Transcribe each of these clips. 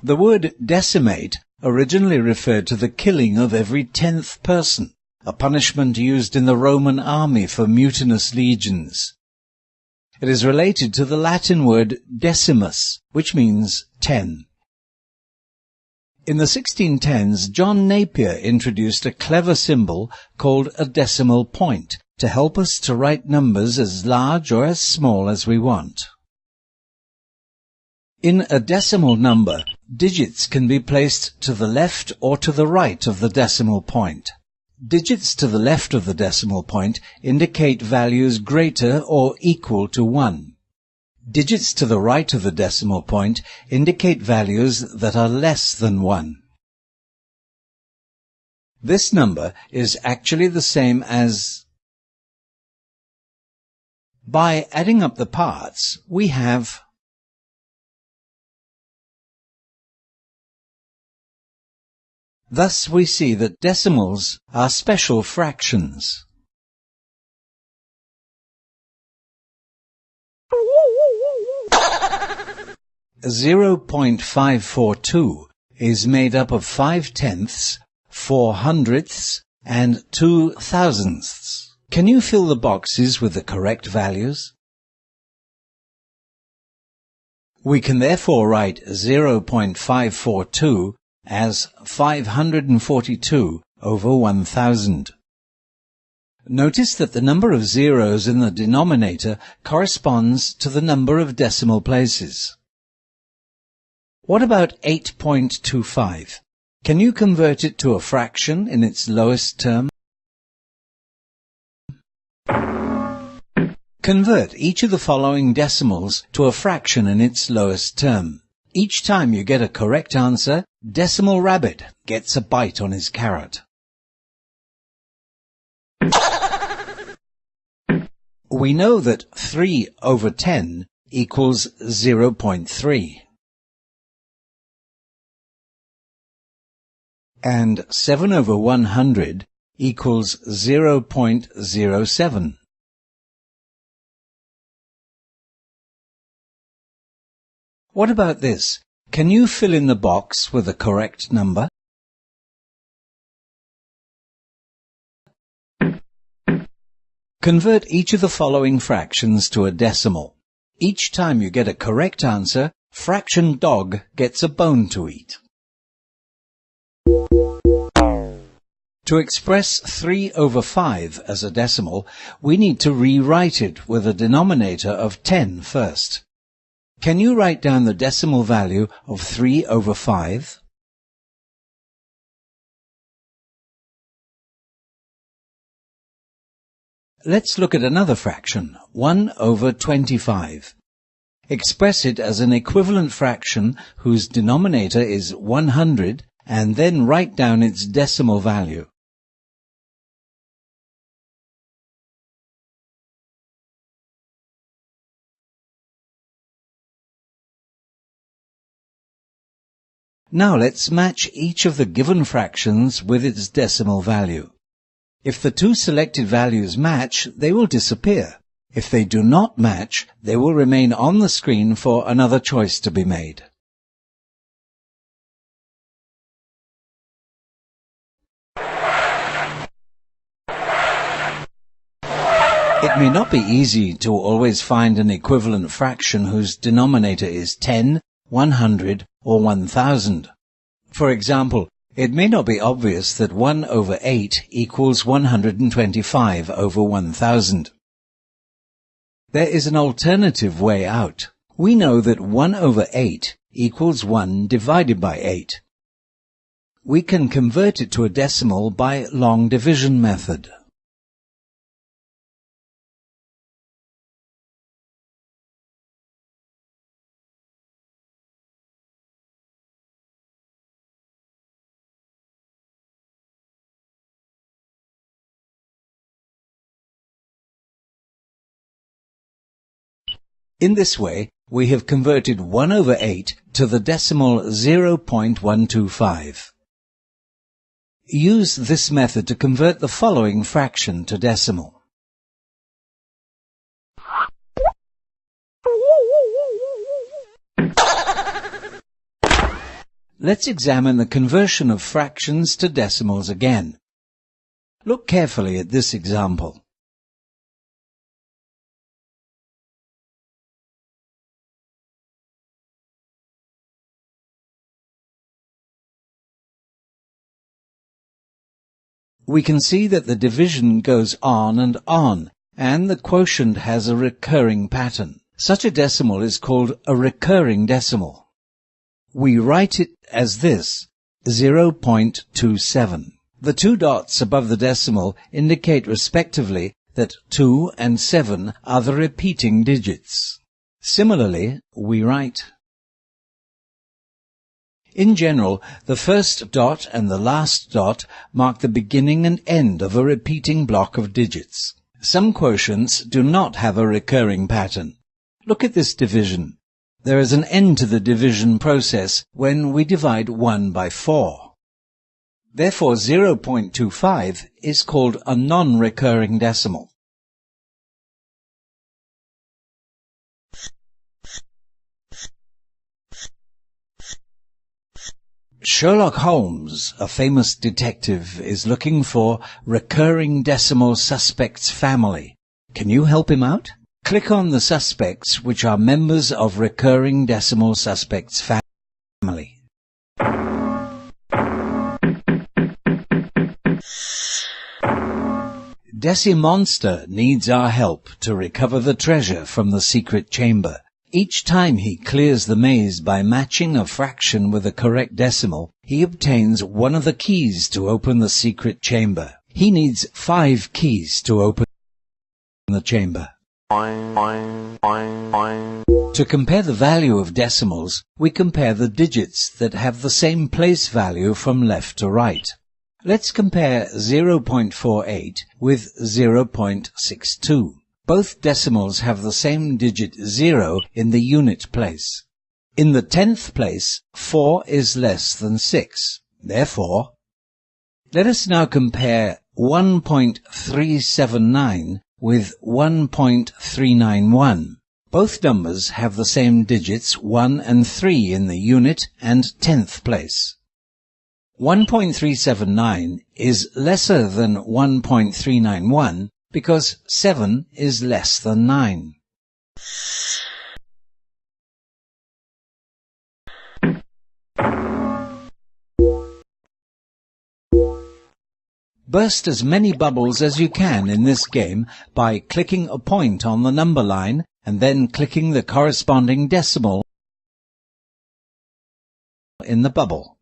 The word decimate originally referred to the killing of every 10th person, a punishment used in the Roman army for mutinous legions. It is related to the Latin word decimus, which means 10. In the 1610s, John Napier introduced a clever symbol called a decimal point to help us to write numbers as large or as small as we want. In a decimal number, digits can be placed to the left or to the right of the decimal point. Digits to the left of the decimal point indicate values greater or equal to 1. Digits to the right of the decimal point indicate values that are less than 1. This number is actually the same as... By adding up the parts, we have... Thus we see that decimals are special fractions. A 0.542 is made up of 5/10ths, 4/100ths, and 2/1000ths. Can you fill the boxes with the correct values? We can therefore write 0.542 as 542 over 1000. Notice that the number of zeros in the denominator corresponds to the number of decimal places. What about 8.25? Can you convert it to a fraction in its lowest term? Convert each of the following decimals to a fraction in its lowest term. Each time you get a correct answer, Decimal Rabbit gets a bite on his carrot. We know that 3 over 10 equals 0.3. And 7 over 100 equals 0.07. What about this? Can you fill in the box with the correct number? Convert each of the following fractions to a decimal. Each time you get a correct answer, fraction dog gets a bone to eat. To express 3 over 5 as a decimal, we need to rewrite it with a denominator of 10 first. Can you write down the decimal value of 3 over 5? Let's look at another fraction, 1 over 25. Express it as an equivalent fraction whose denominator is 100 and then write down its decimal value. Now let's match each of the given fractions with its decimal value. If the two selected values match, they will disappear. If they do not match, they will remain on the screen for another choice to be made. It may not be easy to always find an equivalent fraction whose denominator is 10, 100, or 1000. For example, it may not be obvious that 1 over 8 equals 125 over 1000. There is an alternative way out. We know that 1 over 8 equals 1 divided by 8. We can convert it to a decimal by long division method. In this way, we have converted 1 over 8 to the decimal 0.125. Use this method to convert the following fraction to decimal. Let's examine the conversion of fractions to decimals again. Look carefully at this example. We can see that the division goes on, and the quotient has a recurring pattern. Such a decimal is called a recurring decimal. We write it as this, 0.27. The two dots above the decimal indicate respectively that 2 and 7 are the repeating digits. Similarly, we write. In general, the first dot and the last dot mark the beginning and end of a repeating block of digits. Some quotients do not have a recurring pattern. Look at this division. There is an end to the division process when we divide 1 by 4. Therefore, 0.25 is called a non-recurring decimal. Sherlock Holmes, a famous detective, is looking for recurring decimal suspects family. Can you help him out? Click on the suspects which are members of recurring decimal suspects family. Decimonster needs our help to recover the treasure from the secret chamber. Each time he clears the maze by matching a fraction with a correct decimal, he obtains one of the keys to open the secret chamber. He needs 5 keys to open the chamber. To compare the value of decimals, we compare the digits that have the same place value from left to right. Let's compare 0.48 with 0.62. Both decimals have the same digit 0 in the unit place. In the 10th place, 4 is less than 6. Therefore, let us now compare 1.379 with 1.391. Both numbers have the same digits 1 and 3 in the unit and 10th place. 1.379 is lesser than 1.391 because 7 is less than 9. Burst as many bubbles as you can in this game by clicking a point on the number line and then clicking the corresponding decimal in the bubble.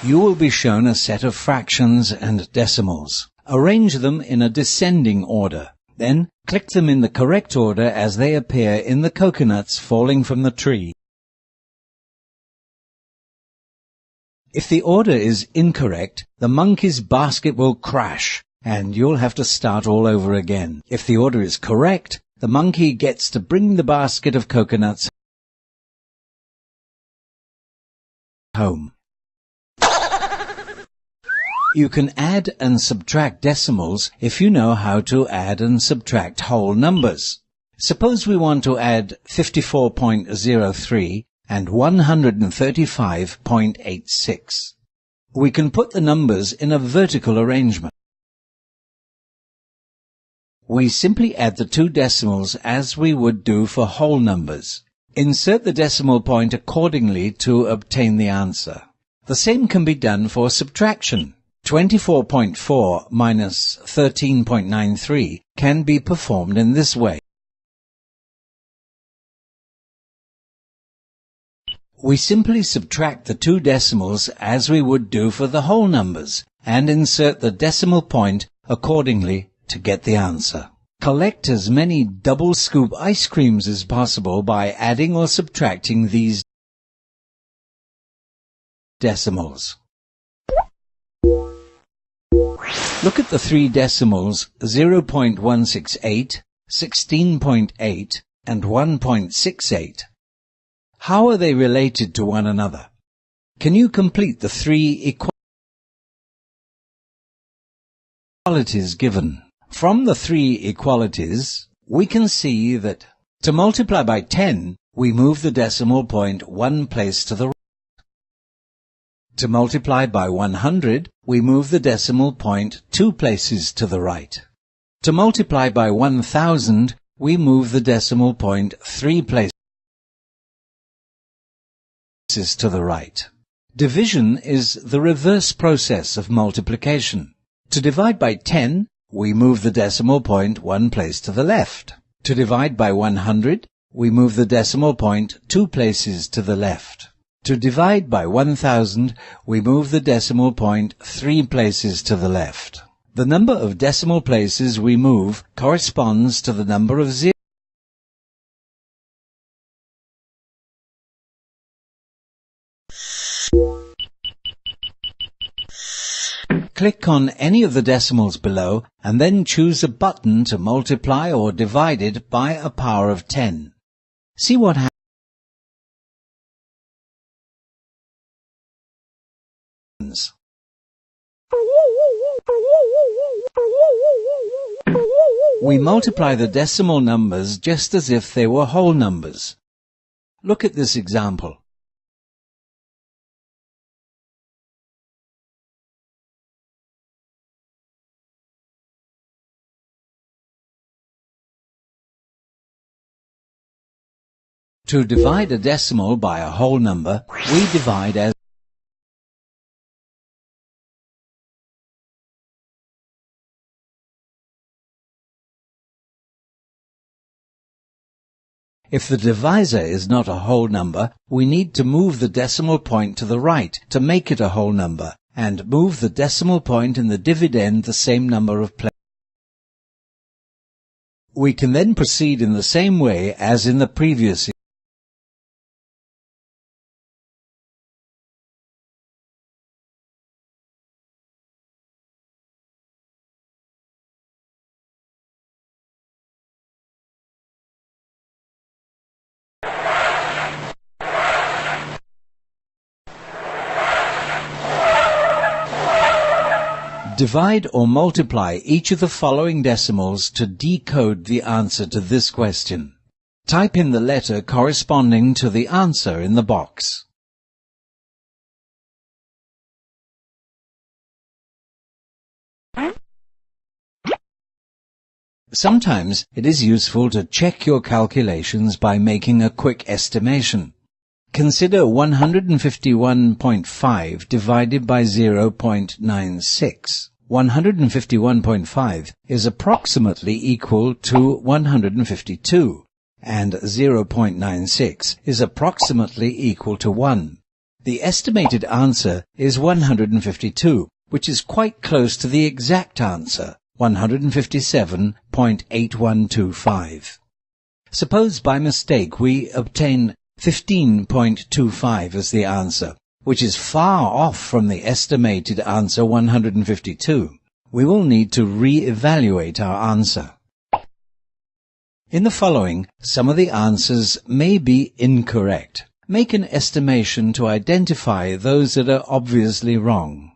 You will be shown a set of fractions and decimals. Arrange them in a descending order. Then click them in the correct order as they appear in the coconuts falling from the tree. If the order is incorrect, the monkey's basket will crash, and you'll have to start all over again. If the order is correct, the monkey gets to bring the basket of coconuts home. You can add and subtract decimals if you know how to add and subtract whole numbers. Suppose we want to add 54.03 and 135.86. We can put the numbers in a vertical arrangement. We simply add the two decimals as we would do for whole numbers. Insert the decimal point accordingly to obtain the answer. The same can be done for subtraction. 24.4 minus 13.93 can be performed in this way. We simply subtract the two decimals as we would do for the whole numbers and insert the decimal point accordingly to get the answer. Collect as many double scoop ice creams as possible by adding or subtracting these decimals. Look at the three decimals 0.168, 16.8, and 1.68. How are they related to one another? Can you complete the three equalities given? From the three equalities, we can see that to multiply by 10, we move the decimal point one place to the right. To multiply by 100, we move the decimal point two places to the right. To multiply by 1000, we move the decimal point three places to the right. Division is the reverse process of multiplication. To divide by 10, we move the decimal point one place to the left. To divide by 100, we move the decimal point two places to the left. To divide by 1000, we move the decimal point three places to the left. The number of decimal places we move corresponds to the number of zeros. Click on any of the decimals below and then choose a button to multiply or divide it by a power of 10. See what happens. We multiply the decimal numbers just as if they were whole numbers. Look at this example. To divide a decimal by a whole number, we divide as If the divisor is not a whole number, we need to move the decimal point to the right to make it a whole number, and move the decimal point in the dividend the same number of places. We can then proceed in the same way as in the previous. Divide or multiply each of the following decimals to decode the answer to this question. Type in the letter corresponding to the answer in the box. Sometimes it is useful to check your calculations by making a quick estimation. Consider 151.5 divided by 0.96. 151.5 is approximately equal to 152, and 0.96 is approximately equal to 1. The estimated answer is 152, which is quite close to the exact answer, 157.8125. Suppose by mistake we obtain 15.25 as the answer, which is far off from the estimated answer 152. We will need to re-evaluate our answer. In the following, some of the answers may be incorrect. Make an estimation to identify those that are obviously wrong.